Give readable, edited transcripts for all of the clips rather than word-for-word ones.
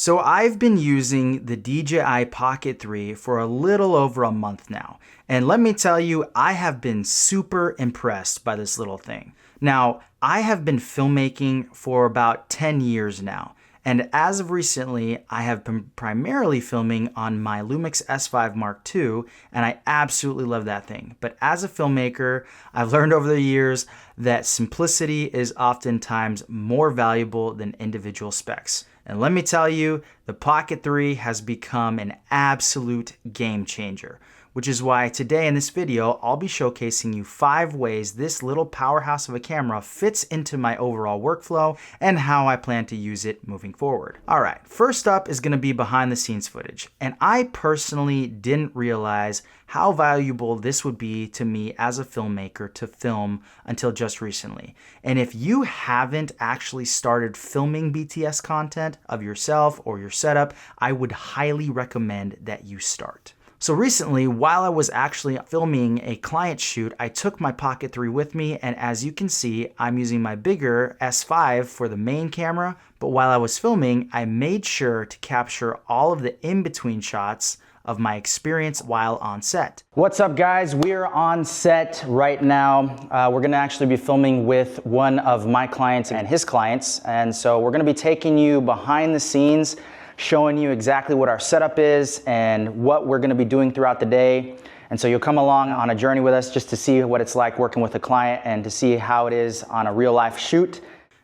So I've been using the DJI Pocket 3 for a little over a month now. And let me tell you, I have been super impressed by this little thing. Now, I have been filmmaking for about 10 years now. And as of recently, I have been primarily filming on my Lumix S5 Mark II, and I absolutely love that thing. But as a filmmaker, I've learned over the years that simplicity is oftentimes more valuable than individual specs. And let me tell you, the Pocket 3 has become an absolute game changer, which is why today in this video, I'll be showcasing you 5 ways this little powerhouse of a camera fits into my overall workflow and how I plan to use it moving forward. All right, first up is gonna be behind the scenes footage. And I personally didn't realize how valuable this would be to me as a filmmaker to film until just recently. And if you haven't actually started filming BTS content of yourself or your setup, I would highly recommend that you start. So recently, while I was actually filming a client shoot, I took my Pocket 3 with me, and as you can see, I'm using my bigger S5 for the main camera, but while I was filming, I made sure to capture all of the in-between shots of my experience while on set. What's up, guys? We're on set right now. We're gonna actually be filming with one of my clients and his clients, and so we're gonna be taking you behind the scenes, showing you exactly what our setup is and what we're gonna be doing throughout the day. And so you'll come along on a journey with us just to see what it's like working with a client and to see how it is on a real life shoot.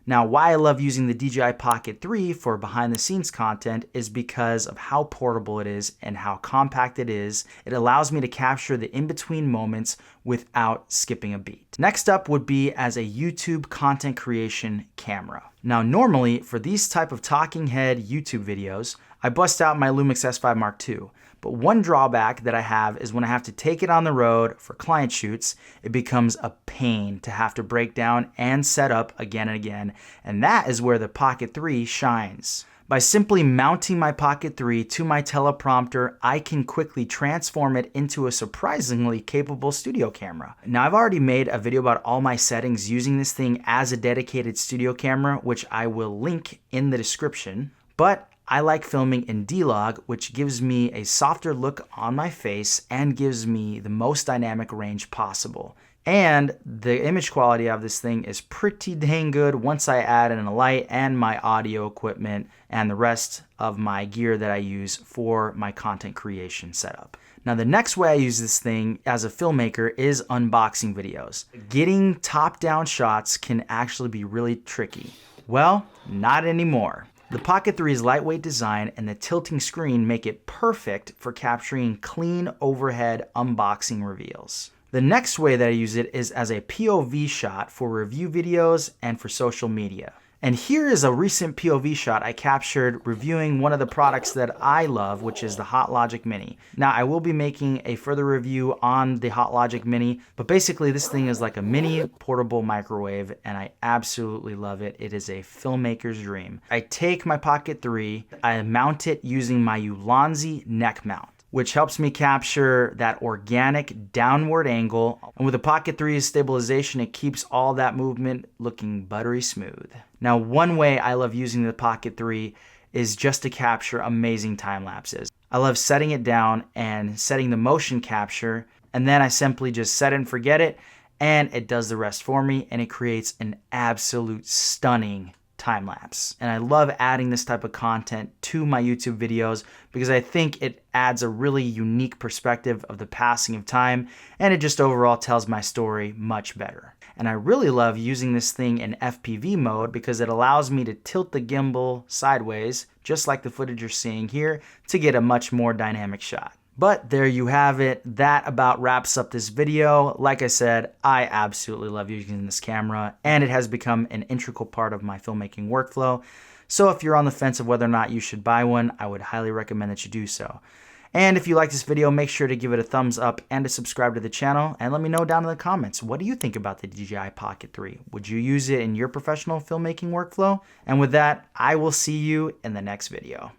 Now, why I love using the DJI Pocket 3 for behind the scenes content is because of how portable it is and how compact it is. It allows me to capture the in-between moments without skipping a beat. Next up would be as a YouTube content creation camera. Now, normally for these type of talking head YouTube videos, I bust out my Lumix S5 Mark II. But one drawback that I have is when I have to take it on the road for client shoots, it becomes a pain to have to break down and set up again and again. And that is where the Pocket 3 shines. By simply mounting my Pocket 3 to my teleprompter, I can quickly transform it into a surprisingly capable studio camera. Now, I've already made a video about all my settings using this thing as a dedicated studio camera, which I will link in the description. But I like filming in Dlog, which gives me a softer look on my face and gives me the most dynamic range possible. And the image quality of this thing is pretty dang good once I add in a light and my audio equipment and the rest of my gear that I use for my content creation setup. Now, the next way I use this thing as a filmmaker is unboxing videos. Getting top-down shots can actually be really tricky. Well, not anymore. The Pocket 3's lightweight design and the tilting screen make it perfect for capturing clean overhead unboxing reveals. The next way that I use it is as a POV shot for review videos and for social media. And here is a recent POV shot I captured reviewing one of the products that I love, which is the Hot Logic Mini. Now, I will be making a further review on the Hot Logic Mini, but basically this thing is like a mini portable microwave, and I absolutely love it. It is a filmmaker's dream. I take my Pocket 3, I mount it using my Ulanzi neck mount, which helps me capture that organic downward angle. And with the Pocket 3's stabilization, it keeps all that movement looking buttery smooth. Now, one way I love using the Pocket 3 is just to capture amazing time lapses. I love setting it down and setting the motion capture, and then I simply just set it and forget it, and it does the rest for me, and it creates an absolute stunning time lapse. And I love adding this type of content to my YouTube videos because I think it adds a really unique perspective of the passing of time, and it just overall tells my story much better. And I really love using this thing in FPV mode because it allows me to tilt the gimbal sideways, just like the footage you're seeing here, to get a much more dynamic shot. But there you have it. That about wraps up this video. Like I said, I absolutely love using this camera, and it has become an integral part of my filmmaking workflow. So if you're on the fence of whether or not you should buy one, I would highly recommend that you do so. And if you like this video, make sure to give it a thumbs up and to subscribe to the channel, and let me know down in the comments, what do you think about the DJI Pocket 3? Would you use it in your professional filmmaking workflow? And with that, I will see you in the next video.